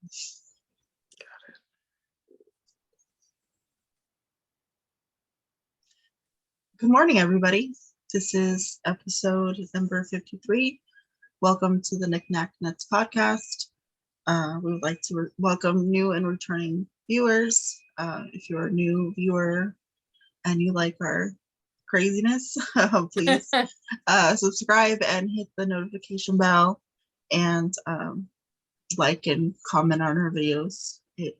Good morning, everybody. This is episode number 53. Welcome to the Knick-Knack Nuts podcast. We would like to welcome new and returning viewers. If you're a new viewer and you like our craziness, please subscribe and hit the notification bell and like and comment on our videos. It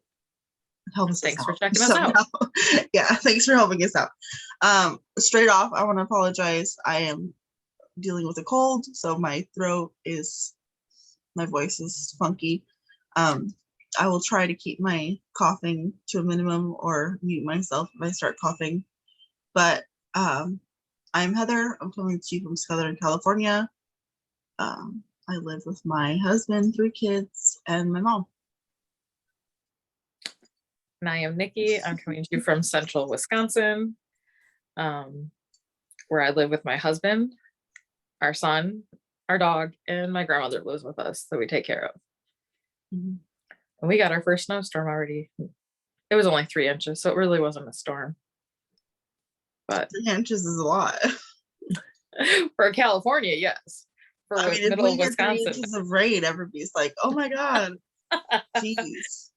helps us out. Thanks for checking us out. Yeah, thanks for helping us out. Straight off, I want to apologize. I am dealing with a cold, so my voice is funky. I will try to keep my coughing to a minimum or mute myself if I start coughing. But I'm Heather. I'm coming to you from Southern California. I live with my husband, 3 kids, and my mom. And I am Nicci. I'm coming to you from Central Wisconsin, where I live with my husband, our son, our dog, and my grandmother lives with us that we take care of. Mm-hmm. And we got our first snowstorm already. It was only 3 inches, so it really wasn't a storm. But 3 inches is a lot. For California, yes. For middle of Wisconsin. 3 inches of rain, everybody's like, oh my God. Jeez.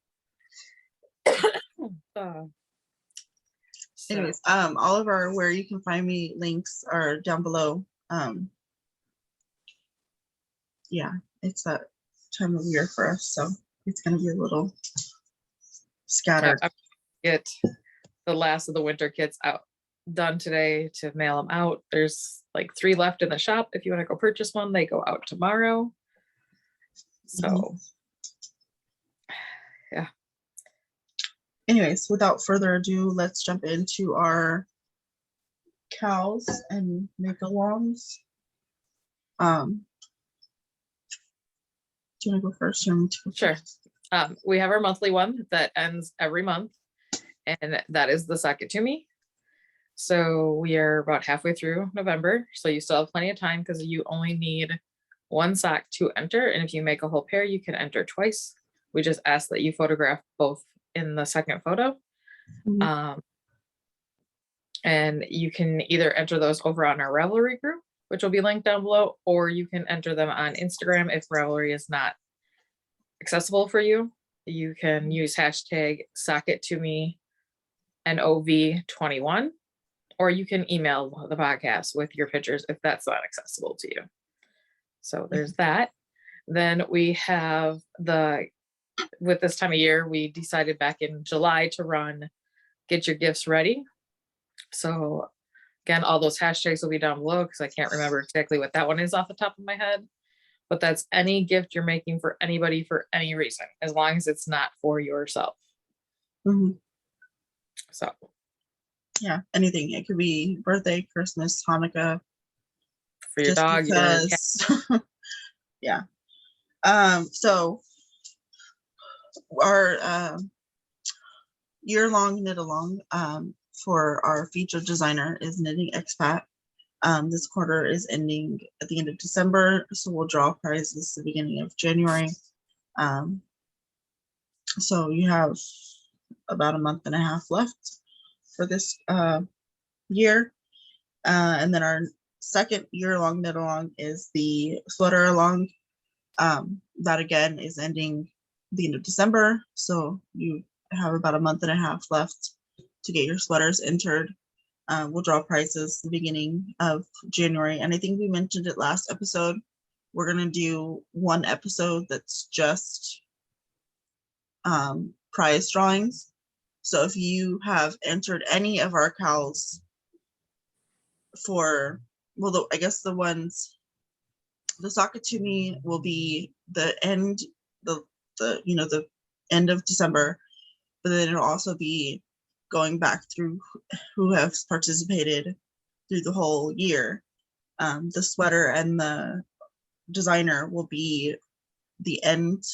Anyways, all of our where you can find me links are down below. Yeah, it's that time of year for us, so it's gonna be a little scattered. Get the last of the winter kits out done today to mail them out. There's like 3 left in the shop. If you want to go purchase one, they go out tomorrow. So yeah. Anyways, without further ado, let's jump into our KALs and make-alongs. Do you want to go first? Sure. We have our monthly one that ends every month, and that is the Sock It To Me. So we are about halfway through November, so you still have plenty of time because you only need 1 sock to enter, and if you make a whole pair, you can enter twice. We just ask that you photograph both in the second photo. Mm-hmm. And you can either enter those over on our Ravelry group, which will be linked down below, or you can enter them on Instagram if Ravelry is not accessible for you. You can use hashtag SockItToMe NOV21, or you can email the podcast with your pictures if that's not accessible to you. So there's that. Then we have with this time of year, we decided back in July to run Get Your Gifts Ready. So again, all those hashtags will be down below because I can't remember exactly what that one is off the top of my head. But that's any gift you're making for anybody for any reason, as long as it's not for yourself. Mm-hmm. So yeah, anything. It could be birthday, Christmas, Hanukkah. For your dog, because... your cat. Yeah. So our year-long knit-along for our featured designer is Knitting Expat. This quarter is ending at the end of December, so we'll draw prizes at the beginning of January. So you have about a month and a half left for this year. And then our second year-long knit-along is the sweater along. That again is ending the end of December, so you have about a month and a half left to get your sweaters entered. We'll draw prizes the beginning of January, and I think we mentioned it last episode. We're gonna do one episode that's just prize drawings. So if you have entered any of our KALs for, well, I guess the Sock It To Me will be the end, the end of December, but then it'll also be going back through who has participated through the whole year. The sweater and the designer will be the end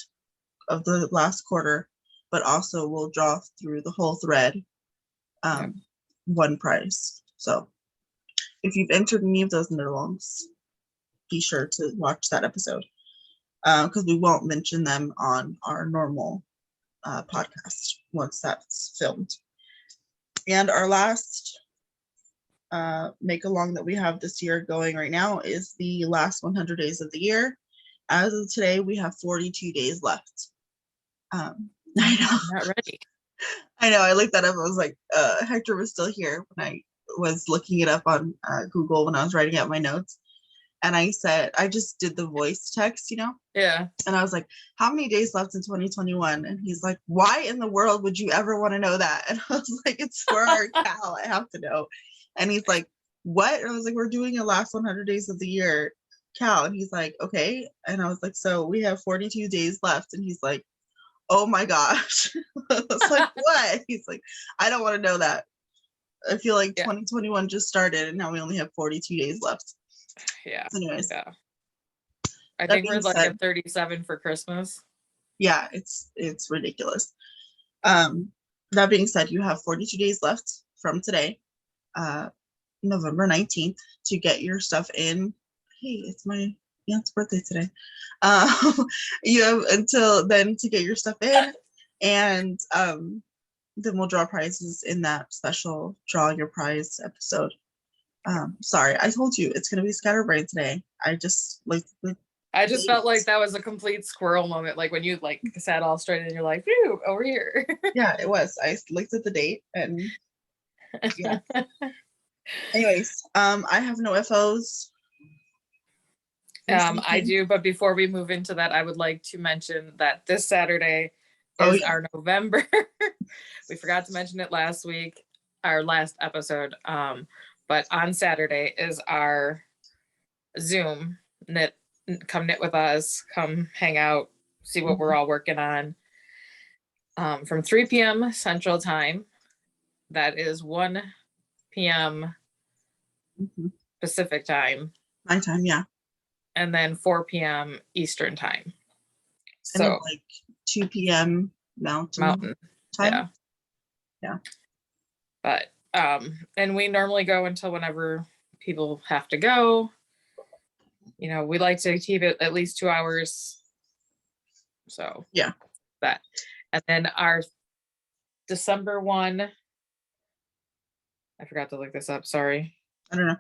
of the last quarter, but also we'll draw through the whole thread, one prize. So if you've entered any of those knit-alongs, be sure to watch that episode. because we won't mention them on our normal podcast once that's filmed. And our last make along that we have this year going right now is the last 100 days of the year. As of today, we have 42 days left. I know. Not ready. I know. I looked that up. I was like, Hector was still here when I was looking it up on Google when I was writing out my notes. And I said, I just did the voice text, Yeah. And I was like, how many days left in 2021? And he's like, why in the world would you ever want to know that? And I was like, it's for our KAL. I have to know. And he's like, what? And I was like, we're doing a last 100 days of the year KAL. And he's like, okay. And I was like, so we have 42 days left. And he's like, oh my gosh. I was like, what? He's like, I don't want to know that. I feel like 2021 just started and now we only have 42 days left. Yeah. Anyways, yeah. I think we're like at 37 for Christmas. Yeah, it's ridiculous. That being said, you have 42 days left from today, November 19th, to get your stuff in. Hey, it's my aunt's birthday today. You have until then to get your stuff in, and then we'll draw prizes in that special Draw Your Prize episode. Sorry, I told you it's gonna be scatterbrained today. I just felt like that was a complete squirrel moment, like when you like sat all straight and you're like, phew, over here. Yeah, it was. I looked at the date and yeah. Anyways, I have no FOs. I do, but before we move into that, I would like to mention that this Saturday is our November. We forgot to mention it last week, our last episode. But on Saturday is our Zoom knit. Come knit with us. Come hang out. See what we're all working on. From 3 p.m. Central Time. That is 1 p.m. Pacific Time. My time, yeah. And then 4 p.m. Eastern Time. So and like 2 p.m. Mountain time. Yeah. But and we normally go until whenever people have to go. We like to keep it at least 2 hours. So yeah, that. And then our December 1, I forgot to look this up. Sorry. I don't know.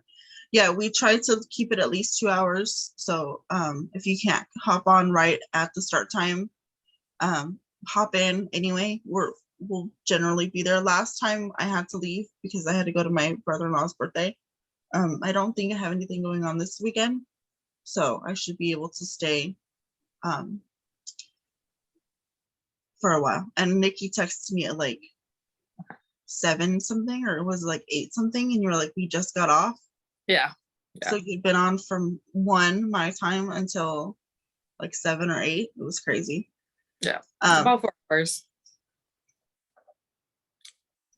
Yeah, we try to keep it at least 2 hours. So if you can't hop on right at the start time, hop in anyway. We'll generally be there. Last time I had to leave because I had to go to my brother-in-law's birthday. I don't think I have anything going on this weekend, so I should be able to stay for a while. And Nicci texted me at like 7 something, or it was like 8 something, and you were like, we just got off. Yeah. So you've been on from 1 my time until like 7 or 8. It was crazy. Yeah. About 4 hours.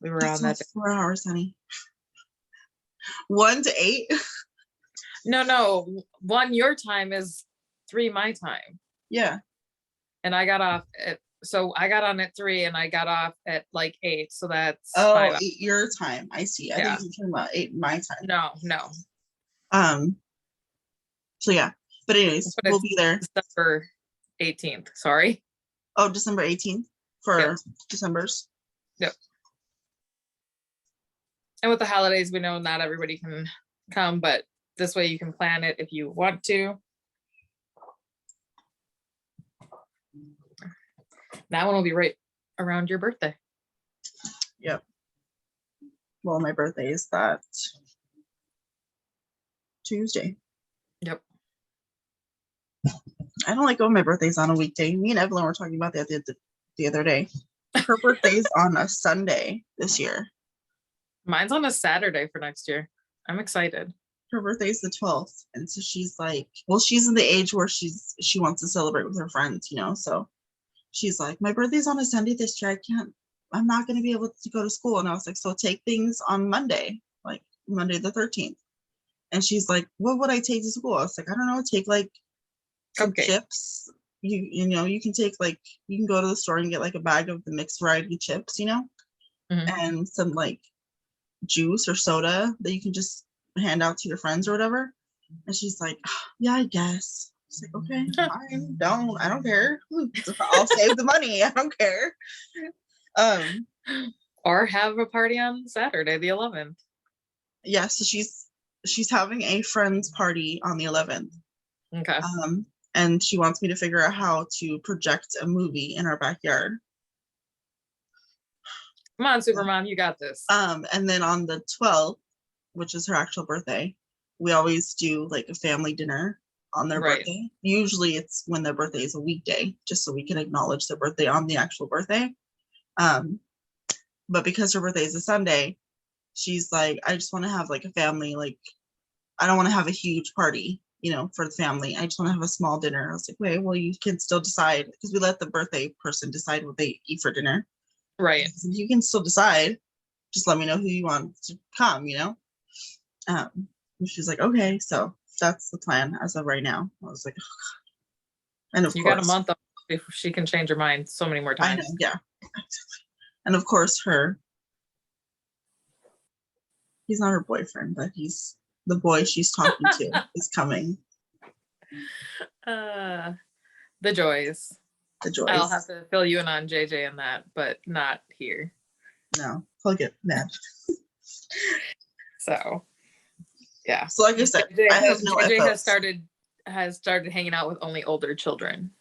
We were on that. 4 hours, honey. 1 to 8. No. 1 your time is 3 my time. Yeah. And I got off I got on at 3 and I got off at like 8. So that's 8 your time. I see. I think you're talking about 8 my time. No. So yeah. But anyways, we'll be there. December 18th. Sorry. Oh, December 18th for December's. Yep. And with the holidays, we know not everybody can come, but this way you can plan it if you want to. That one will be right around your birthday. Yep. Well, my birthday is that Tuesday. Yep. I don't like when my birthday's on a weekday. Me and Evelyn were talking about that the other day. Her birthday's on a Sunday this year. Mine's on a Saturday for next year. I'm excited. Her birthday's the 12th. And so she's like, well, she's in the age where she wants to celebrate with her friends, so she's like, my birthday's on a Sunday this year. I'm not going to be able to go to school. And I was like, so take things on Monday, like Monday the 13th. And she's like, what would I take to school? I was like, I don't know, take like some chips. You can take like, you can go to the store and get like a bag of the mixed variety chips, and some like juice or soda that you can just hand out to your friends or whatever. And she's like, yeah, I guess. It's like, okay, fine. I don't care. I'll save the money. I don't care. Or have a party on Saturday, the 11th. Yeah, so she's having a friend's party on the 11th. Okay. And she wants me to figure out how to project a movie in our backyard. Come on, Supermom, you got this. And then on the 12th, which is her actual birthday, we always do like a family dinner on their birthday. Usually it's when their birthday is a weekday, just so we can acknowledge their birthday on the actual birthday. But because her birthday is a Sunday, she's like, I just want to have like a family, like, I don't want to have a huge party, you know, for the family. I just want to have a small dinner. I was like, wait, well, you can still decide, because we let the birthday person decide what they eat for dinner. Right. You can still decide. Just let me know who you want to come, you know? And she's like, okay, so that's the plan as of right now. I was like, oh God. And of you course, got a month before she can change her mind so many more times. I know, yeah. And of course, he's not her boyfriend, but he's the boy she's talking to is coming. The joys. The joys. I'll have to fill you in on JJ and that, but not here. No, he'll get mad. So, yeah. So like I said, JJ has started hanging out with only older children.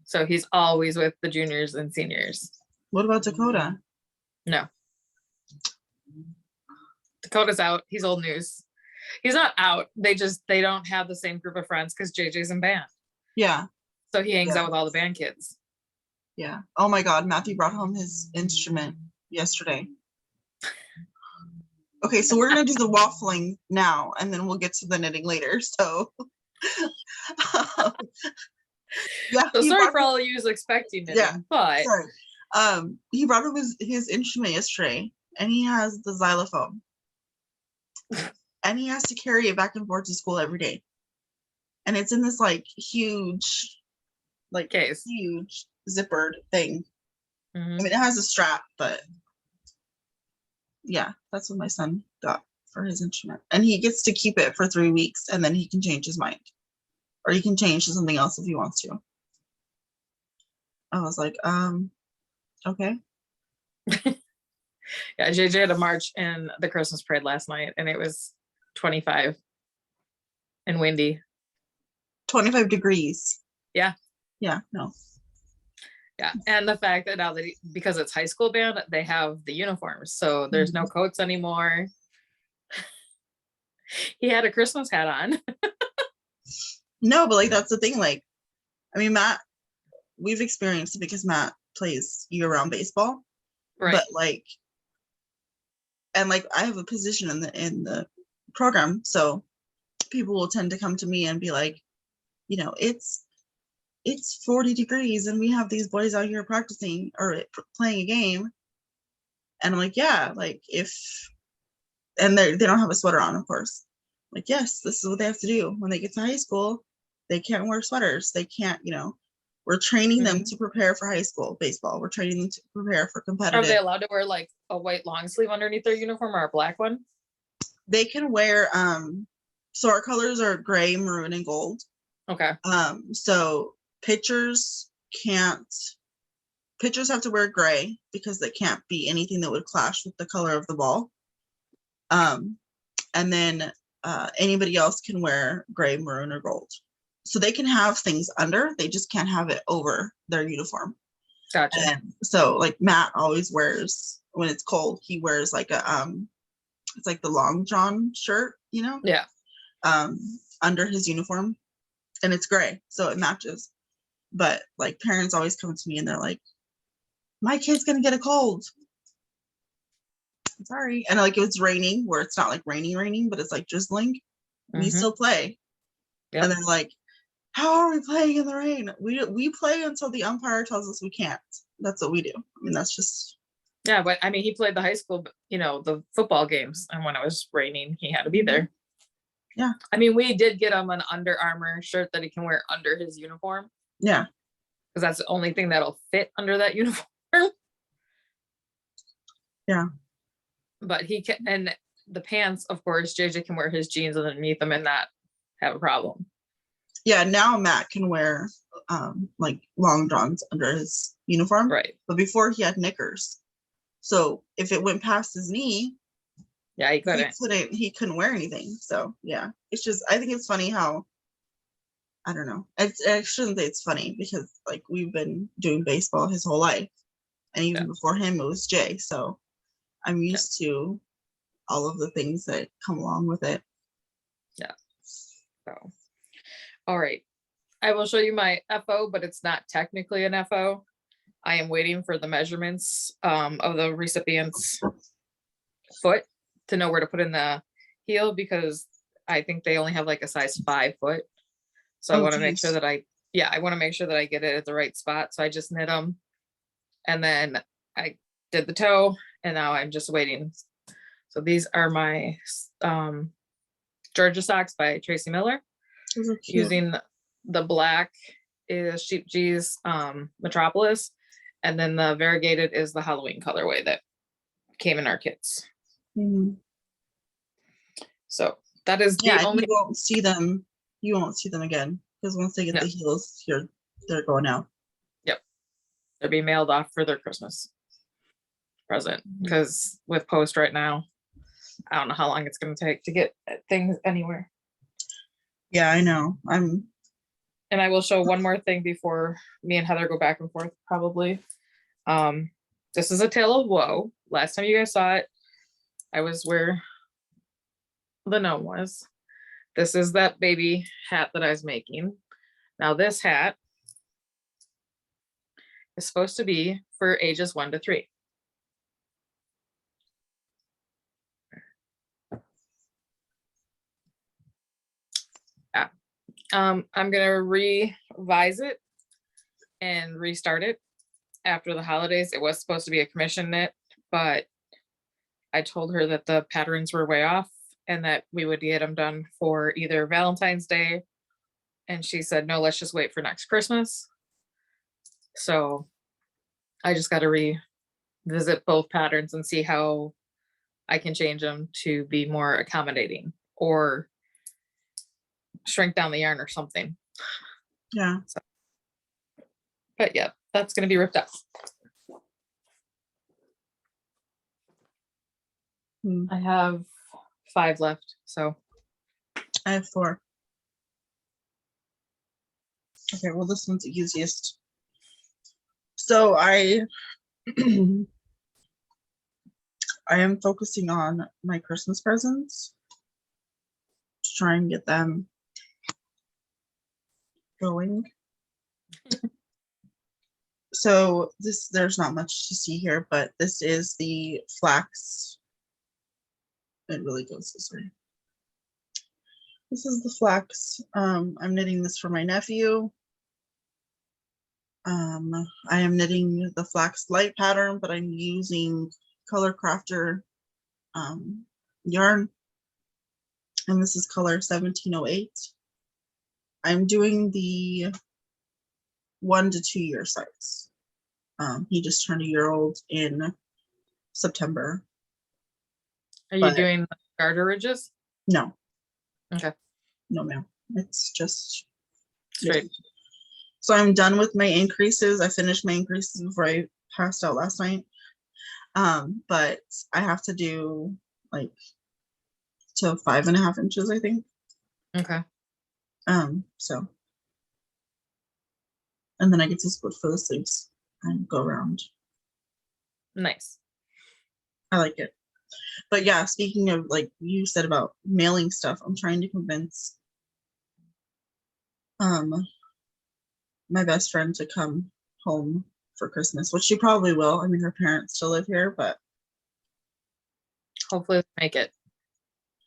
So he's always with the juniors and seniors. What about Dakota? No. Dakota's out. He's old news. He's not out. They don't have the same group of friends because JJ's in band. Yeah. So he hangs out with all the band kids. Yeah. Oh my God. Matthew brought home his instrument yesterday. Okay, so we're going to do the waffling now, and then we'll get to the knitting later. So, yeah. So sorry for all of you expecting knitting, yeah, but sorry. He brought home his instrument yesterday, and he has the xylophone, and he has to carry it back and forth to school every day, and it's in this like huge, like case, huge zippered thing. Mm-hmm. I mean, it has a strap, but yeah, that's what my son got for his instrument. And he gets to keep it for 3 weeks, and then he can change his mind. Or he can change to something else if he wants to. I was like, okay. Yeah, JJ had a march in the Christmas parade last night, and it was 25 and windy. 25 degrees. Yeah. Yeah, no. Yeah, and the fact that now that because it's high school band, they have the uniforms, so there's no coats anymore. He had a Christmas hat on. No, but like that's the thing. Like, I mean, Matt, we've experienced it because Matt plays year-round baseball, right? But like, and like I have a position in the program, so people will tend to come to me and be like, you know, it's 40 degrees and we have these boys out here practicing or playing a game. And I'm like, yeah, like and they don't have a sweater on, of course. Like, yes, this is what they have to do. When they get to high school, they can't wear sweaters. They can't, you know, we're training them to prepare for high school baseball. We're training them to prepare for competitive. Are they allowed to wear like a white long sleeve underneath their uniform or a black one? They can wear, so our colors are gray, maroon, and gold. Okay. So pitchers have to wear gray because they can't be anything that would clash with the color of the ball. And then anybody else can wear gray, maroon, or gold. So they can have things under, they just can't have it over their uniform. Gotcha. And so like Matt always wears, when it's cold, he wears like it's like the long john shirt, you know? Yeah. Under his uniform, and it's gray, so it matches. But like parents always come to me and they're like, my kid's gonna get a cold. I'm sorry. And like if it's raining, where it's not like raining, but it's like drizzling, we still play. Yep. And they're like, how are we playing in the rain? We play until the umpire tells us we can't. That's what we do. I mean, that's just. Yeah, but I mean, he played the high school, you know, the football games, and when it was raining, he had to be there. Yeah. I mean, we did get him an Under Armour shirt that he can wear under his uniform. Yeah. Because that's the only thing that'll fit under that uniform. Yeah. But he can, and the pants, of course, JJ can wear his jeans underneath them and not have a problem. Yeah, now Matt can wear like long johns under his uniform. Right. But before he had knickers. So if it went past his knee, Yeah, he couldn't. he couldn't wear anything. So yeah, it's just, I think it's funny how, I don't know. I shouldn't say it's funny because like we've been doing baseball his whole life. And even before him, it was Jay. So I'm used to all of the things that come along with it. Yeah. So, all right. I will show you my FO, but it's not technically an FO. I am waiting for the measurements of the recipient's foot to know where to put in the heel, because I think they only have like a size 5 foot. So I want to make sure that I want to make sure that I get it at the right spot. So I just knit them, and then I did the toe, and now I'm just waiting. So these are my Georgia socks by Tracy Miller. Using the black is Sheep G's Metropolis, and then the variegated is the Halloween colorway that came in our kits. Mm-hmm. So that is the only. You won't see them. You won't see them again because once they get the heels, they're going out. Yep, they'll be mailed off for their Christmas present, because with post right now, I don't know how long it's going to take to get things anywhere. Yeah, I know. And I will show one more thing before me and Heather go back and forth, probably. This is a tale of woe. Last time you guys saw it, I was where the gnome was. This is that baby hat that I was making. Now this hat is supposed to be for ages 1 to 3. Yeah. I'm gonna revise it and restart it after the holidays. It was supposed to be a commission knit, but I told her that the patterns were way off and that we would get them done for either Valentine's Day. And she said, no, let's just wait for next Christmas. So I just got to revisit both patterns and see how I can change them to be more accommodating or shrink down the yarn or something. Yeah. So, but yeah, that's going to be ripped up. I have 5 left, so. I have 4. Okay, well, this one's the easiest. So I am focusing on my Christmas presents to try and get them going. So there's not much to see here, but this is the flax. It really goes this way. This is the flax. I'm knitting this for my nephew. I am knitting the flax light pattern, but I'm using Color Crafter yarn. And this is color 1708. I'm doing the 1 to 2 year size. He just turned a year old in September. Are you doing the garter ridges? No. Okay. No, ma'am. It's just straight. So I'm done with my increases. I finished my increases before I passed out last night. But I have to do like to 5.5 inches, I think. Okay. So, and then I get to split for the sleeves and go around. Nice. I like it. But yeah, speaking of, like you said about mailing stuff, I'm trying to convince my best friend to come home for Christmas, which she probably will. I mean, her parents still live here, but hopefully make it.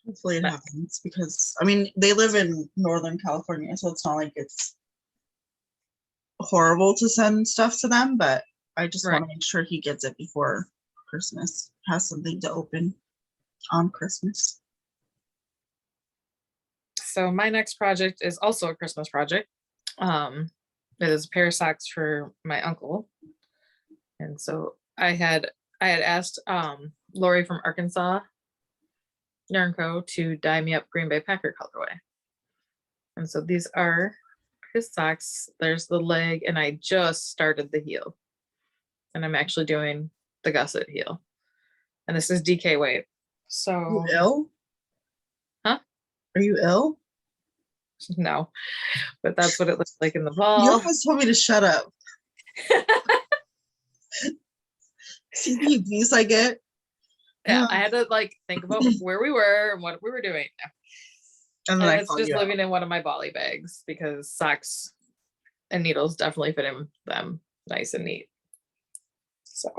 Hopefully it happens, because I mean, they live in Northern California, so it's not like it's horrible to send stuff to them, but I just want to make sure he gets it before Christmas, has something to open on Christmas. So my next project is also a Christmas project. It is a pair of socks for my uncle. And so I had asked Lori from Arkansas Yarn Co. to dye me up Green Bay Packer colorway. And so these are his socks. There's the leg, and I just started the heel. And I'm actually doing the gusset heel. And this is DK weight. So, You ill? Huh? Are you ill? No, but that's what it looks like in the You ball. almost told me to shut up. See the abuse I get? Yeah, I had to like think about where we were and what we were doing. And then And I it's called just you living out. in one of my Bali bags because socks and needles definitely fit in them nice and neat. So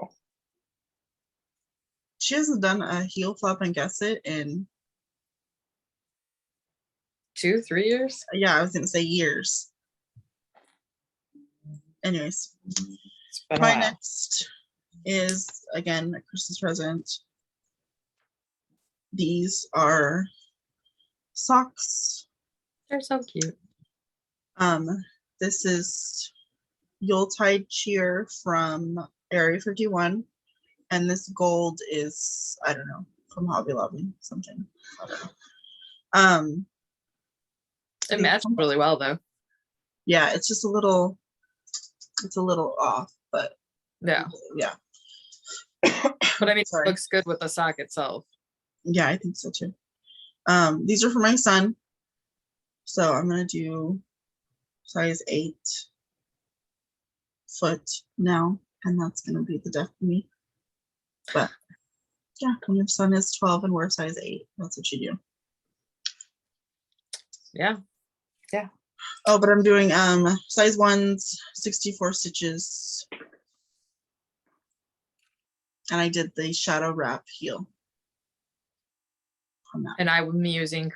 She hasn't done a heel flop and gusset in, 2-3 years. yeah, I was gonna say years. Anyways, It's been a my while. next is again a Christmas present. These are socks. They're so cute. This is Yuletide cheer from Area 51, and this gold is, I don't know, from Hobby Lobby, something. I don't know. It matched really well though. Yeah, it's just a little, it's a little off, but Yeah. yeah. But I mean, Sorry. it looks good with the sock itself. Yeah, I think so too. These are for my son. So I'm gonna do size 8 foot now, and that's gonna be the death of me. But yeah, when your son is 12 and we're size 8, that's what you do. Yeah. Oh, but I'm doing size 1s, 64 stitches. And I did the shadow wrap heel on that. And I'm using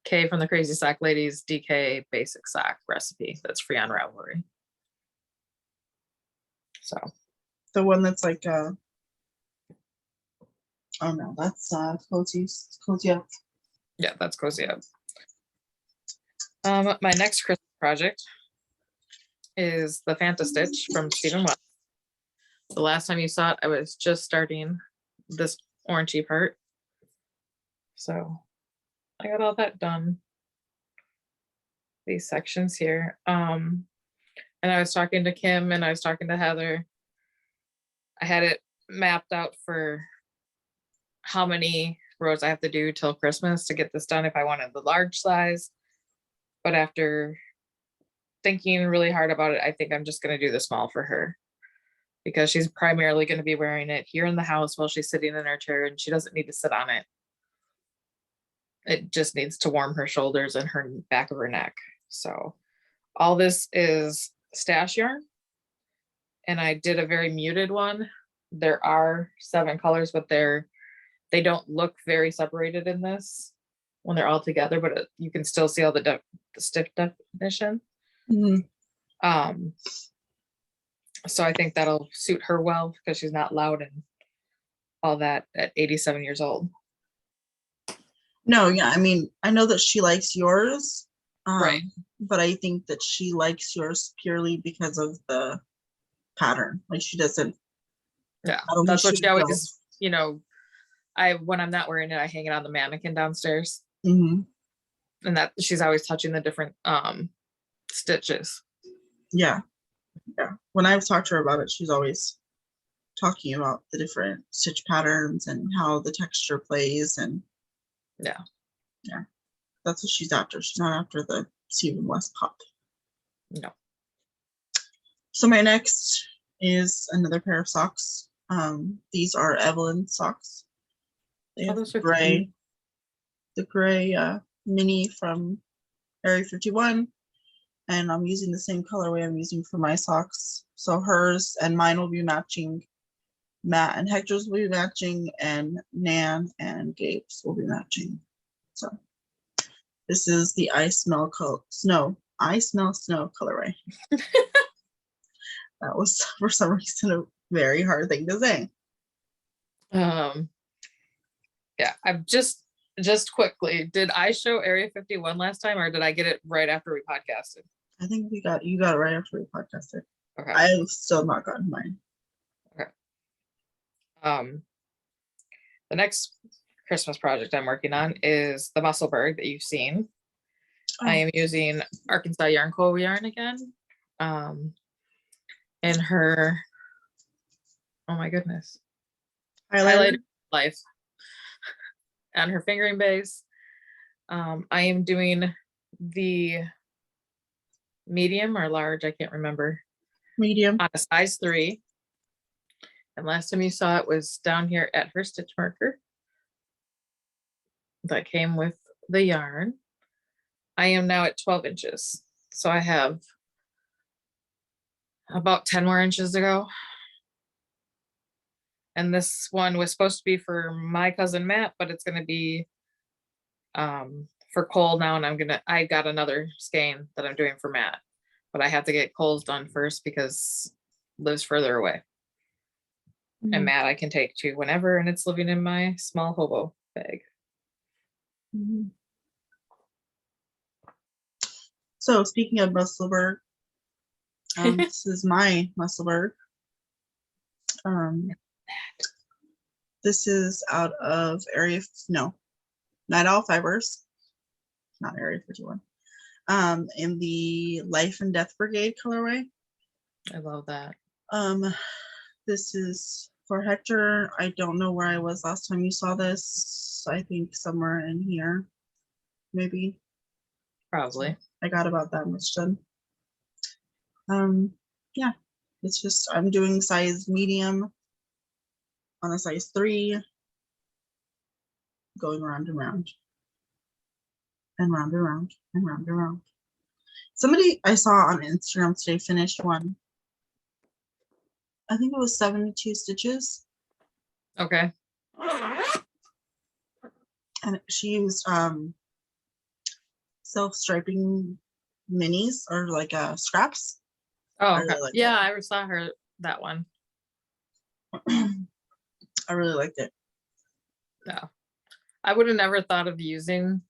K from the Crazy Sock Ladies DK basic sock recipe that's free on Ravelry. So The one that's like oh no, that's cozy up. yeah, that's cozy up. My next Christmas project is the Fanta Stitch from Stephen West. The last time you saw it, I was just starting this orangey part. So I got all that done. These sections here. And I was talking to Kim and I was talking to Heather. I had it mapped out for how many rows I have to do till Christmas to get this done if I wanted the large size. But after thinking really hard about it, I think I'm just going to do the small for her because she's primarily going to be wearing it here in the house while she's sitting in her chair, and she doesn't need to sit on it. It just needs to warm her shoulders and her back of her neck. So all this is stash yarn, and I did a very muted one. There are 7 colors, but they don't look very separated in this when they're all together, but you can still see all the stiff definition. Mm-hmm. So I think that'll suit her well because she's not loud and all that at 87 years old. No, yeah, I mean, I know that she likes yours, Right. but I think that she likes yours purely because of the pattern. Like she doesn't. Yeah, I don't that's think what she she always, when I'm not wearing it, I hang it on the mannequin downstairs. Mm-hmm. And that she's always touching the different stitches. Yeah. When I've talked to her about it, she's always talking about the different stitch patterns and how the texture plays, and yeah, that's what she's after. She's not after the Stephen West pop. No. So my next is another pair of socks. These are Evelyn Socks. They have those are the gray mini from Area 51, and I'm using the same colorway I'm using for my socks. So hers and mine will be matching. Matt and Hector's will be matching, and Nan and Gabe's will be matching. So this is the I smell snow colorway. That was for some reason a very hard thing to say. Yeah, I've just quickly, did I show Area 51 last time, or did I get it right after we podcasted? I think you got it right after we podcasted. Okay. I've still not gotten mine. Okay. The next Christmas project I'm working on is the Musselburgh that you've seen. I am using Arkansas Yarn Co. yarn again. In her, oh my goodness, highlighter life on her fingering base. I am doing the medium or large, I can't remember, Medium. on a size 3. And last time you saw it was down here at her stitch marker that came with the yarn. I am now at 12 inches. So I have about 10 more inches to go. And this one was supposed to be for my cousin Matt, but it's going to be for Cole now. And I got another skein that I'm doing for Matt, but I have to get Cole's done first because lives further away. And Matt I can take to whenever, and it's living in my small hobo bag. So speaking of Musselburgh, this is my Musselburgh. This is out of Night Owl Fibers, not Area 51. In the Life and Death Brigade colorway. I love that. This is for Hector. I don't know where I was last time you saw this. I think somewhere in here, maybe. Probably. I got about that much done. Yeah, it's just, I'm doing size medium on a size 3, going round and round. And round and round and round and round. Somebody I saw on Instagram today finished one. I think it was 72 stitches. Okay. And she used self-striping minis or like scraps. Oh, I okay. really liked Yeah, I saw her that one. I really liked it. Yeah. I would have never thought of using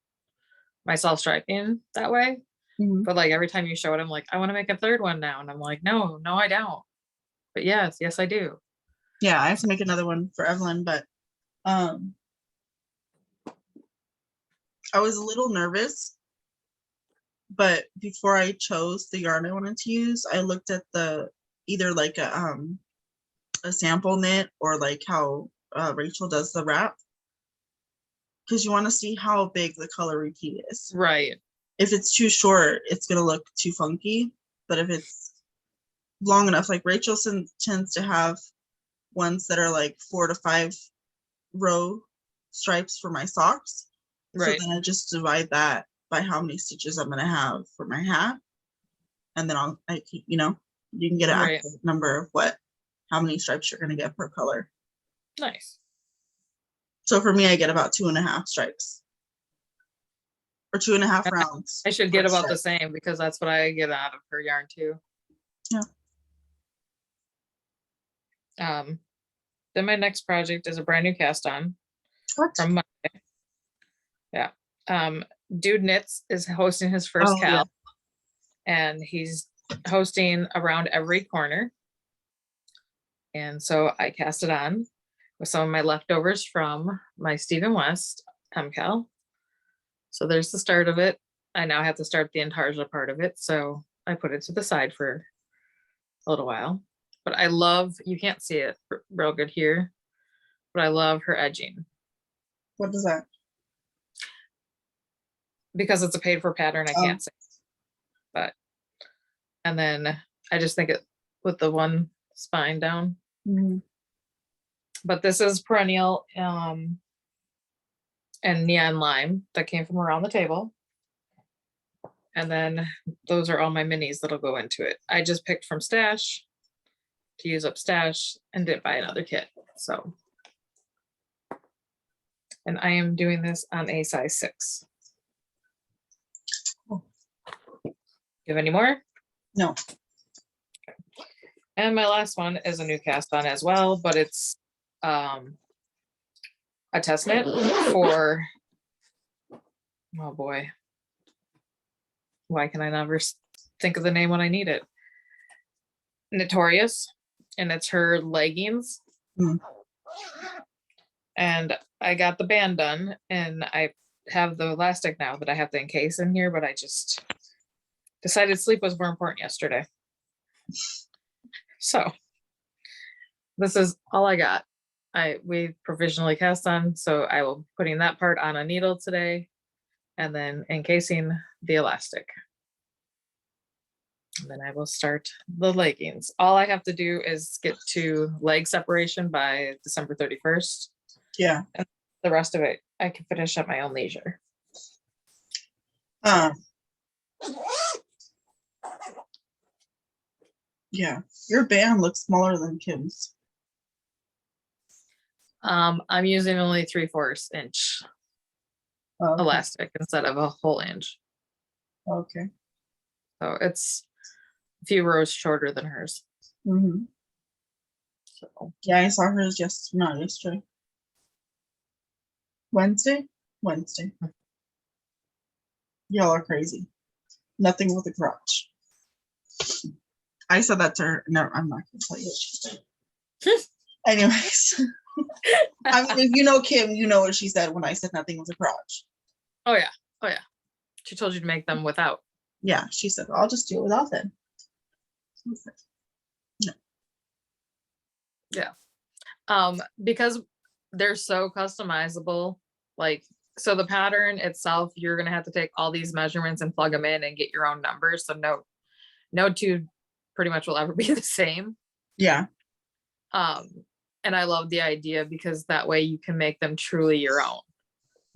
my self-striping that way. But like every time you show it, I'm like, I want to make a third one now. And I'm like, no, I don't. But yes, I do. Yeah, I have to make another one for Evelyn, but I was a little nervous. But before I chose the yarn I wanted to use, I looked at either like a sample knit or like how Rachel does the wrap, because you want to see how big the color repeat is. Right. If it's too short, it's gonna look too funky. But if it's long enough, like Rachel tends to have ones that are like 4 to 5 row stripes for my socks. Right. So then I just divide that by how many stitches I'm gonna have for my hat, and then you can get an accurate number of how many stripes you're gonna get per color. Nice. So for me, I get about 2.5 stripes, or 2.5 rounds. I should get about the same, because that's what I get out of her yarn too. Yeah. Then my next project is a brand new cast on from Monday. Yeah. Dude Knits is hosting his first KAL, and he's hosting around every corner. And so I cast it on with some of my leftovers from my Stephen West KAL. So there's the start of it. I now have to start the intarsia part of it. So I put it to the side for a little while. But I love, you can't see it real good here, but I love her edging. What is that? Because it's a paid for pattern, I can't say. But, and then I just think it with the one spine down. But this is perennial and neon lime that came from around the table. And then those are all my minis that'll go into it. I just picked from stash to use up stash and didn't buy another kit. So, and I am doing this on a size 6. Cool. You have any more? No. And my last one is a new cast on as well, but it's a test knit for, oh boy, why can I never think of the name when I need it? Notorious, and it's her leggings. And I got the band done, and have the elastic now that I have to encase in here, but I just decided sleep was more important yesterday. So this is all I got. We provisionally cast on, so I will be putting that part on a needle today and then encasing the elastic. And then I will start the leggings. All I have to do is get to leg separation by December 31st. Yeah. And the rest of it, I can finish at my own leisure. Yeah, your band looks smaller than Kim's. I'm using only 3/4 inch elastic instead of a whole inch. Okay. So it's a few rows shorter than hers. Mm-hmm. So yeah, I saw hers not yesterday. Wednesday. Y'all are crazy. Nothing with a crotch. I said that to her. No, I'm not gonna tell you what she said. Anyways. I mean, if you know Kim, you know what she said when I said nothing was a crotch. Oh yeah. She told you to make them without. Yeah, she said, I'll just do it without then. No. Yeah. Because they're so customizable, like, so the pattern itself, you're gonna have to take all these measurements and plug them in and get your own numbers. So no two pretty much will ever be the same. Yeah. And I love the idea because that way you can make them truly your own.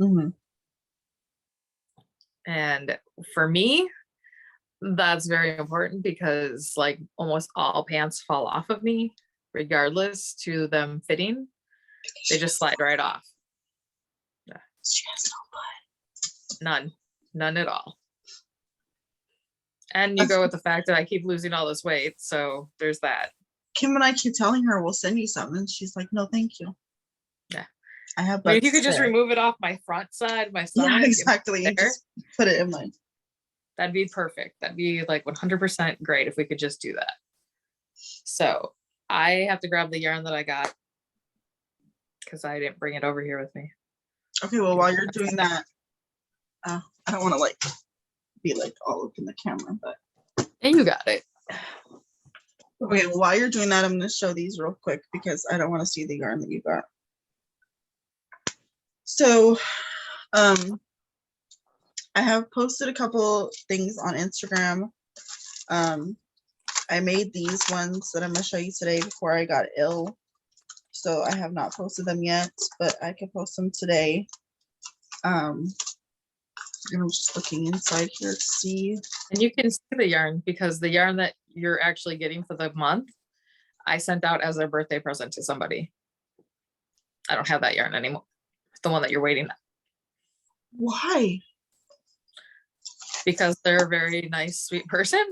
Mm-hmm. And for me, that's very important because like almost all pants fall off of me, regardless to them fitting. They just slide right off. Yeah. She has no butt. None at all. And you go with the fact that I keep losing all this weight, so there's that. Kim and I keep telling her we'll send you something, and she's like, "No, thank you." Yeah, I have. I mean, if you could just remove it off my front side, my stomach. Yeah, exactly. And just put it in mine. That'd be perfect. That'd be like 100% great if we could just do that. So I have to grab the yarn that I got because I didn't bring it over here with me. Okay, well, while you're doing that, I don't want to like be like all up in the camera, but and you got it. Okay, well, while you're doing that, I'm going to show these real quick because I don't want to see the yarn that you got. So, I have posted a couple things on Instagram. I made these ones that I'm going to show you today before I got ill. So I have not posted them yet, but I can post them today. And I'm just looking inside here to see. And you can see the yarn because the yarn that you're actually getting for the month, I sent out as a birthday present to somebody. I don't have that yarn anymore. It's the one that you're waiting on. Why? Because they're a very nice, sweet person.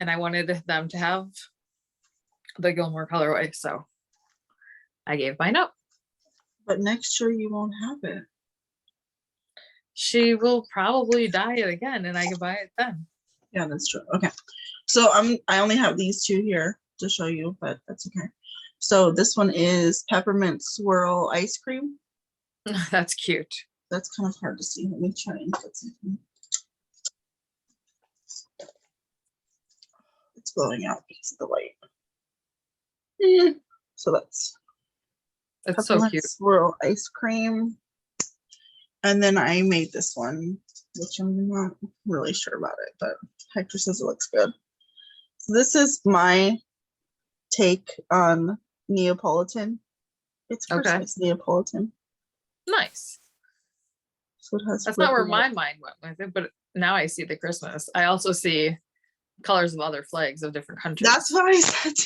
And I wanted them to have the Gilmore colorway. So I gave mine up. But next year you won't have it. She will probably dye it again and I can buy it then. Yeah, that's true. Okay. So I only have these two here to show you, but that's okay. So this one is Peppermint Swirl Ice Cream. That's cute. That's kind of hard to see. Let me try and put something. It's blowing out because of the light. So that's so cute. Swirl Ice Cream. And then I made this one, which I'm not really sure about it, but Hector says it looks good. So this is my take on Neapolitan. It's Christmas Neapolitan. Nice. So it has. That's not where my mind went with it, but now I see the Christmas. I also see colors of other flags of different countries. That's what I said.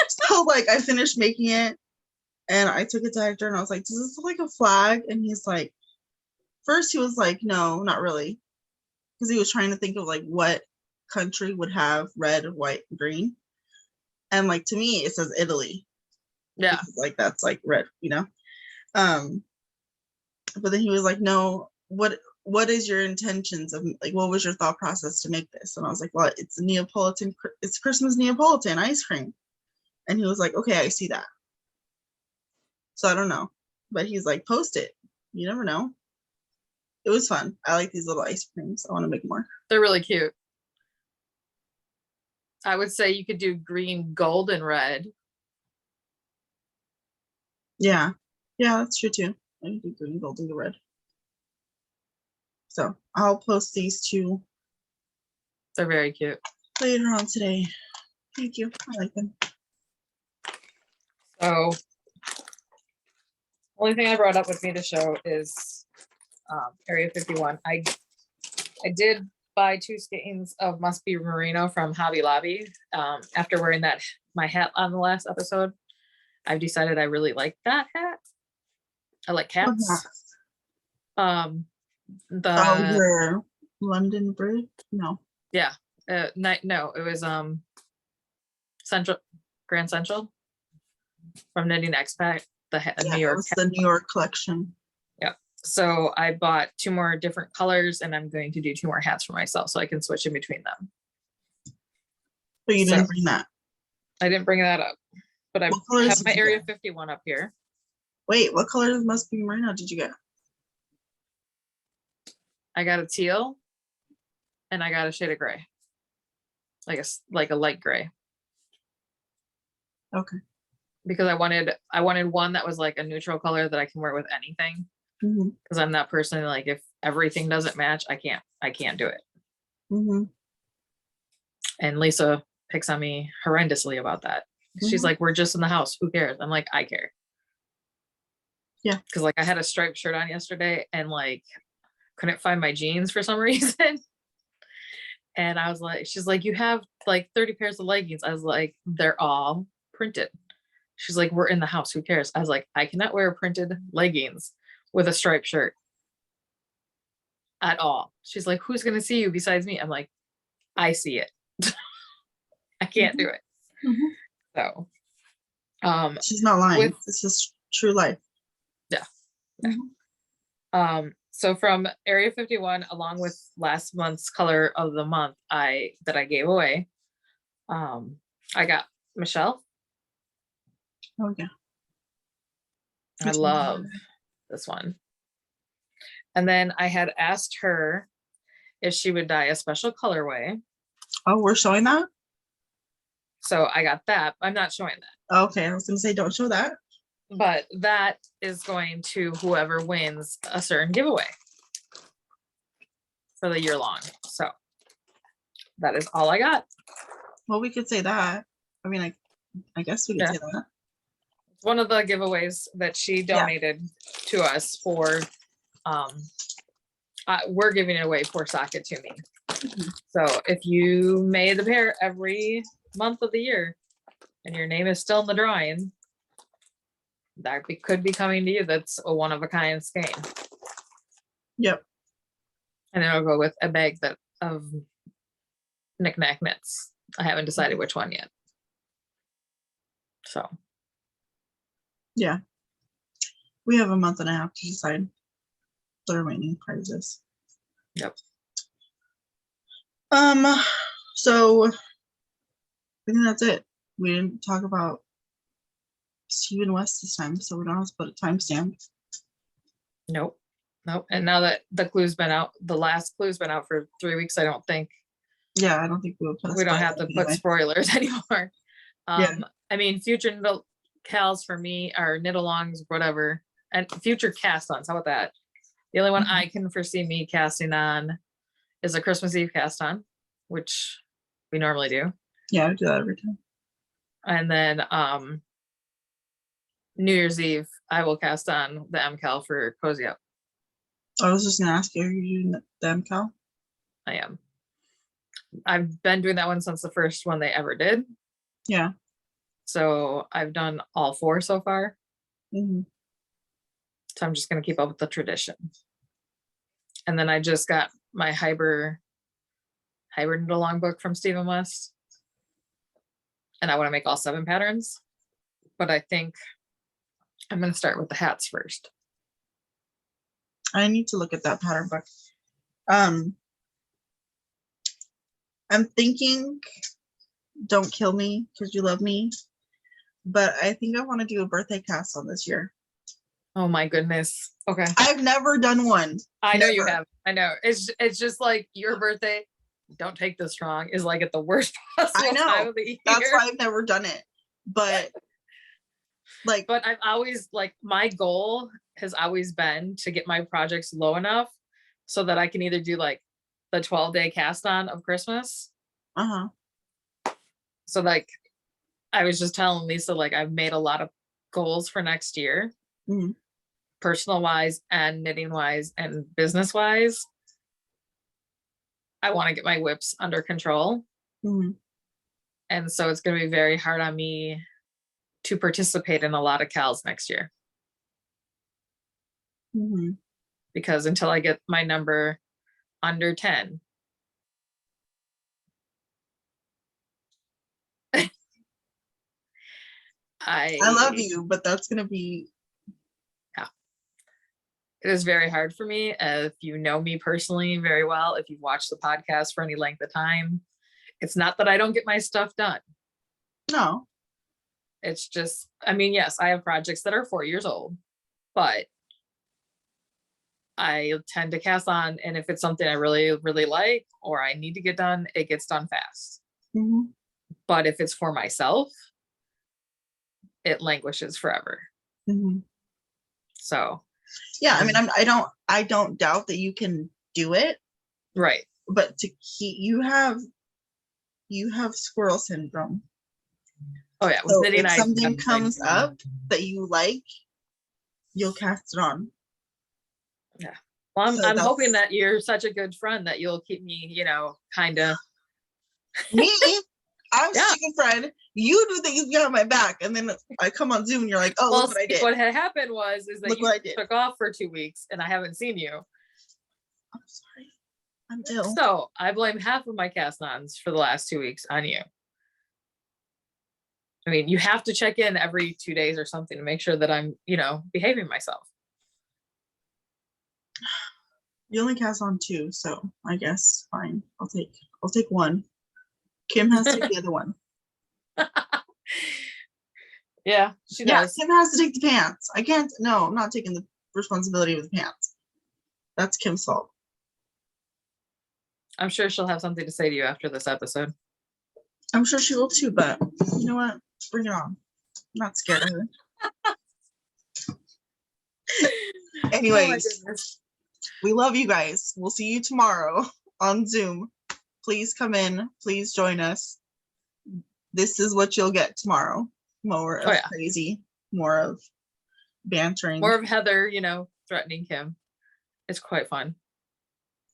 So like I finished making it and I took it to Hector and I was like, does this look like a flag? And he's like, first he was like, no, not really. Because he was trying to think of like what country would have red, white, green. And like to me, it says Italy. Yeah. Like that's like red, you know? But then he was like, no, what is your intentions of like what was your thought process to make this? And I was like, well, it's Neapolitan, it's Christmas Neapolitan ice cream. And he was like, okay, I see that. So I don't know. But he's like, post it. You never know. It was fun. I like these little ice creams. I want to make more. They're really cute. I would say you could do green, gold, and red. Yeah. Yeah, that's true too. I can do green, gold, and the red. So I'll post these two They're very cute. later on today. Thank you. I like them. So only thing I brought up with me to show is Area 51. I did buy 2 skeins of Must Be Merino from Hobby Lobby. After wearing my hat on the last episode, I've decided I really like that hat. I like hats. The London Bridge? No. Yeah. No, it was Grand Central from Knitting Expat, New York. It was the New York collection. Yeah. So I bought 2 more different colors, and I'm going to do 2 more hats for myself so I can switch in between them. But you didn't bring that. I didn't bring that up, but I have my Area 51 up here. Wait, what colors Must Be Merino did you get? I got a teal, and I got a shade of gray, like a light gray. Okay. Because I wanted one that was like a neutral color that I can wear with anything. Because I'm that person, like, if everything doesn't match, I can't do it. And Lisa picks on me horrendously about that. She's like, we're just in the house, who cares? I'm like, I care. Yeah. Because like I had a striped shirt on yesterday and like couldn't find my jeans for some reason. And I was like, she's like, you have like 30 pairs of leggings. I was like, they're all printed. She's like, we're in the house, who cares? I was like, I cannot wear printed leggings with a striped shirt at all. She's like, who's going to see you besides me? I'm like, I see it. I can't do it. So she's not lying. This is true life. Yeah. So from Area 51, along with last month's color of the month that I gave away, I got Michelle. Oh yeah. I love this one. And then I had asked her if she would dye a special colorway. Oh, we're showing that? So I got that. I'm not showing that. Okay, I was gonna say, don't show that. But that is going to whoever wins a certain giveaway for the year long. So that is all I got. Well, we could say that. I mean, I guess we could say that. It's one of the giveaways that she donated to us for. We're giving it away for Socket to Me. So if you made the pair every month of the year and your name is still in the drawing, that could be coming to you. That's a one-of-a-kind skein. Yep. And then I'll go with a bag of knick-knack knits. I haven't decided which one yet. So. Yeah. We have a month and a half to decide the remaining prizes. Yep. So I think that's it. We didn't talk about Stephen West this time, so we don't have to put a timestamp. Nope. And now that the clue's been out, the last clue's been out for 3 weeks, I don't think. Yeah, I don't think we'll put. We don't have to put spoilers anymore. I mean, future KALs for me are knit-alongs, whatever, and future cast-ons. How about that? The only one I can foresee me casting on is a Christmas Eve cast-on, which we normally do. Yeah, we do that every time. And then New Year's Eve, I will cast on the MKAL for Cozy Up. I was just gonna ask you, are you doing the MKAL? I am. I've been doing that one since the first one they ever did. Yeah. So I've done all 4 so far. So I'm just gonna keep up with the tradition. And then I just got my hybrid knit-along book from Stephen West. And I want to make all 7 patterns. But I think I'm going to start with the hats first. I need to look at that pattern book. I'm thinking, don't kill me because you love me, but I think I want to do a birthday cast on this year. Oh my goodness. Okay. I've never done one. I know you Never. have. I know. It's just like your birthday. Don't take this wrong. Is like at the worst possible I know. time of the year. That's why I've never done it. But like, But I've always like my goal has always been to get my projects low enough so that I can either do like the 12-day cast on of Christmas. uh-huh. So like I was just telling Lisa, like I've made a lot of goals for next year, Mhm. personal wise and knitting wise and business wise. I want to get my whips under control. Mhm. And so it's going to be very hard on me to participate in a lot of KALs next year. Mhm. Because until I get my number under 10, I love you, but that's gonna be. It is very hard for me. If you know me personally very well, if you've watched the podcast for any length of time, it's not that I don't get my stuff done. No. It's just, I mean, yes, I have projects that are 4 years old, but I tend to cast on, and if it's something I really, really like or I need to get done, it gets done fast. Mhm. But if it's for myself, it languishes forever. Mhm. So Yeah, I mean, I don't doubt that you can do it, right. but to keep you have squirrel syndrome. Oh yeah, with So knitting, if I something comes up that you like, you'll cast it on. yeah. Well, So I'm that's hoping that you're such a good friend that you'll keep me, kind of. me. I'm Yeah. such a good friend. You do things behind my back, and then I come on Zoom and you're like, "Oh, Well, look what I did." what had happened is that Look you what I did. took off for 2 weeks and I haven't seen you. I'm sorry. I'm ill. So I blame half of my cast-ons for the last 2 weeks on you. I mean, you have to check in every 2 days or something to make sure that I'm, behaving myself. You only cast on 2, so I guess fine. I'll take one. Kim has to take the other one. Yeah, she Yeah, does. Kim has to take the pants. I can't. No, I'm not taking the responsibility of the pants. That's Kim's fault. I'm sure she'll have something to say to you after this episode. I'm sure she will too, but you know what? Bring it on. I'm not scared of her. Anyways, we love you guys. We'll see you tomorrow on Zoom. Please come in. Please join us. This is what you'll get tomorrow. More of crazy, more of bantering. More of Heather, threatening Kim. It's quite fun.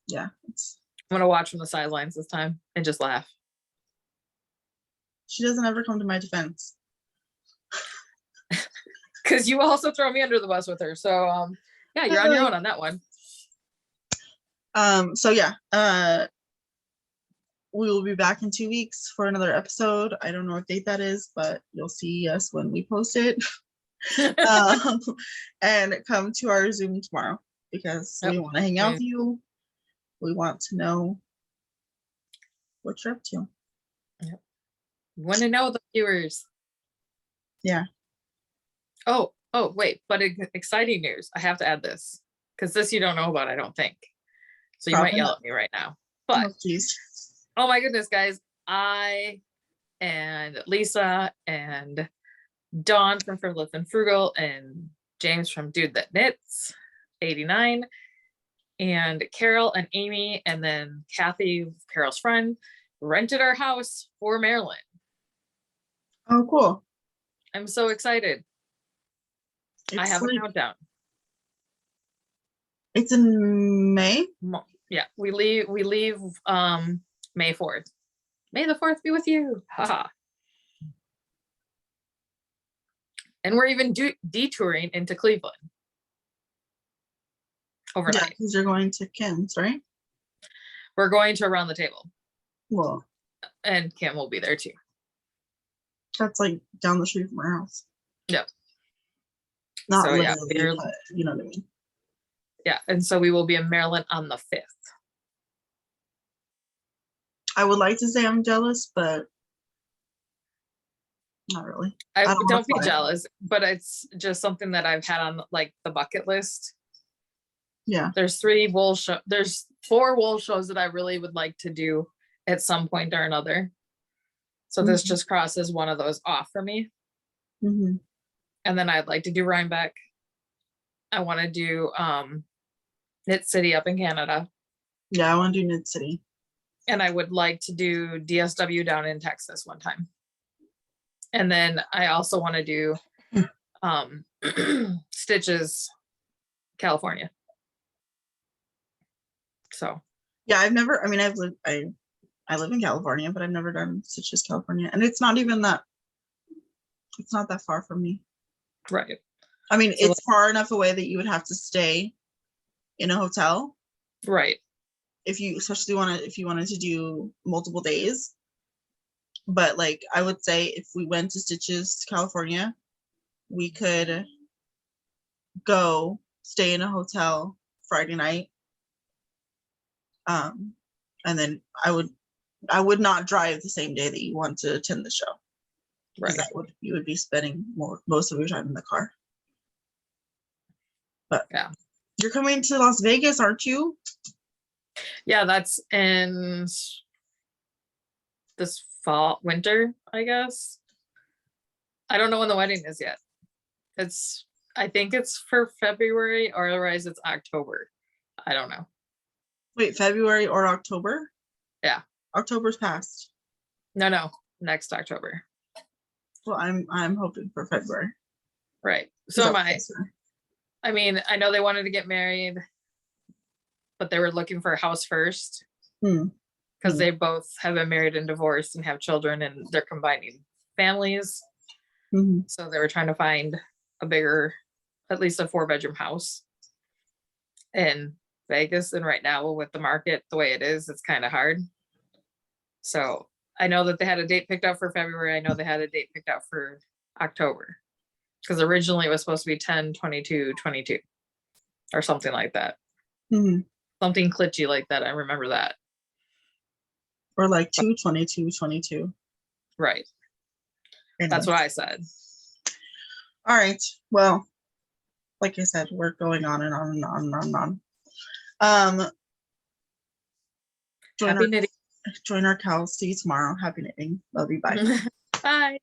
Yeah. I'm going to watch from the sidelines this time and just laugh. She doesn't ever come to my defense. Because you also throw me under the bus with her. So, yeah, you're on your own on that one. So yeah, we will be back in 2 weeks for another episode. I don't know what date that is, but you'll see us when we post it. And come to our Zoom tomorrow because we want to hang out with you. We want to know what you're up to. Yep. We want to know the viewers. Yeah. Oh, wait, but exciting news. I have to add this because this you don't know about, I don't think. So you might yell at me right now. But oh my goodness, guys, I and Lisa and Dawn from Frivolous and Frugal and James from Dude That Knits 89 and Carol and Amy and then Kathy, Carol's friend, rented our house for Maryland. Oh, cool. I'm so excited. I have a countdown. It's in May? Yeah, we leave May 4th. May the 4th be with you. Haha. And we're even detouring into Cleveland overnight. Yeah, because you're going to Kim's, right? We're going to Around the Table. Well, and Kim will be there too. That's like down the street from our house. Yep. Not so, literally, but you know what I mean. Yeah, and so we will be in Maryland on the 5th. I would like to say I'm jealous, but Not really. I I don't wanna don't be fly. jealous, but it's just something that I've had on like the bucket list. Yeah. There's 4 wool shows that I really would like to do at some point or another. So this Mhm. just crosses one of those off for me. Mhm. And then I'd like to do Rhinebeck. I want to do Knit City up in Canada. Yeah, I want to do Knit City. And I would like to do DSW down in Texas one time. And then I also want to do Stitches, California. So Yeah, I've never. I mean, I've lived. I live in California, but I've never done Stitches, California, and it's not even that. It's not that far from me. right. I mean, So, it's far enough away that you would have to stay in a hotel right. if you, especially if you wanted to do multiple days. But like, I would say if we went to Stitches, California, we could go stay in a hotel Friday night. And then I would not drive the same day that you want to attend the show. Because Right. you would be spending most of your time in the car. But Yeah. you're coming to Las Vegas, aren't you? Yeah, that's in this winter, I guess. I don't know when the wedding is yet. I think it's for February, or otherwise it's October. I don't know. Wait, February or October? Yeah. October's past. No, next October. Well, I'm hoping for February. Right. So am I. Closer. I mean, I know they wanted to get married, but they were looking for a house first. Because they both have been married and divorced and have children, and they're combining families. Mhm. So they were trying to find a bigger, at least a 4-bedroom house in Vegas. And right now with the market the way it is, it's kind of hard. So I know that they had a date picked out for February. I know they had a date picked out for October, because originally it was supposed to be 10/22/22 or something like that. Mhm. Something glitchy like that. I remember that. Or like 2/22/22. Right. Anyway. That's what I said. All right. Well, like I said, we're going on and on and on and on and on. Happy knitting. Join our KALs. See you tomorrow. Happy knitting. Love you. Bye. Bye.